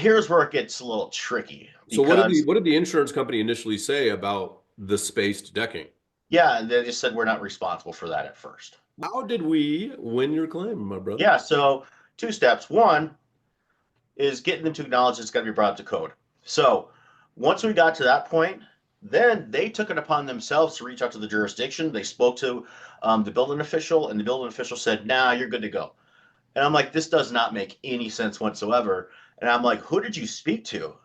here's where it gets a little tricky So what did because, the insurance company initially say about the spaced decking? yeah, they just said we're not responsible for that at first. How did we win your claim, my brother? Yeah, so two steps. One is getting them to acknowledge it's got to be brought up to code. So once we got to that point, then they took it upon themselves to reach out to the jurisdiction. They spoke to the building official, and the building official said, "Nah, you're good to go." And I'm like, "This does not make any sense whatsoever." And I'm like, "Who did you speak to?"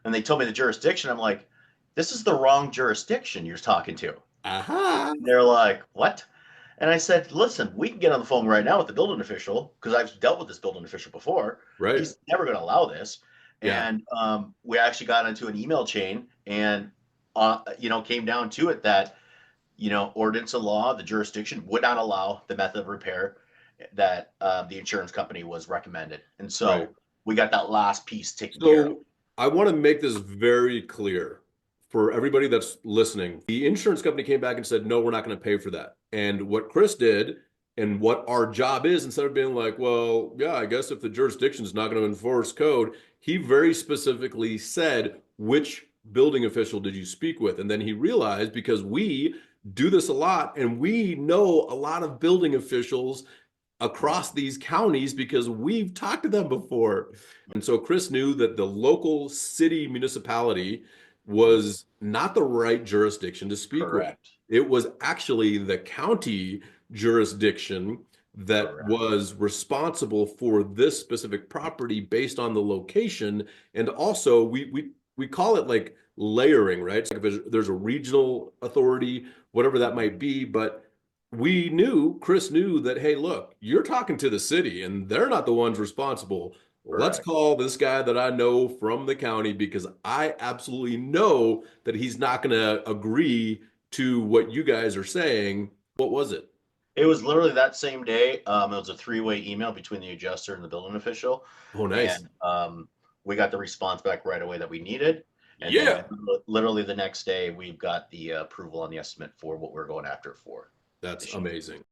And they told me the jurisdiction. I'm like, "This is the wrong jurisdiction you're talking to." Aha. And they're like, "What?" And I said, "Listen, we can get on the phone right now with the building official because I've dealt with this building official before. Right. He's never going to allow this." Yeah. And we actually got into an email chain, and came down to it that ordinance and law, the jurisdiction would not allow the method of repair that the insurance company was recommended, and Right. so we got that last piece taken care of. So I want to make this very clear for everybody that's listening. The insurance company came back and said, no, we're not going to pay for that. And what Chris did and what our job is, instead of being like, well, yeah, I guess if the jurisdiction is not going to enforce code, he very specifically said, which building official did you speak with? And then he realized, because we do this a lot and we know a lot of building officials across these counties because we've talked to them before. And so Chris knew that the local city municipality was not the right jurisdiction to speak with. Correct. It was actually the county jurisdiction that Correct. was responsible for this specific property based on the location. And also we call it like layering, right? It's like if there's a regional authority, whatever that might be, but Chris knew that, hey, look, you're talking to the city and they're not the ones responsible. Let's Correct. call this guy that I know from the county because I absolutely know that he's not going to agree to what you guys are saying. What was it? It was literally that same day. It was a three-way email between the adjuster and the building official, Oh, nice. and we got the response back right away that we needed. And then Yeah, literally the next day, we've got the approval on the estimate for what we're going after for that's this year. amazing.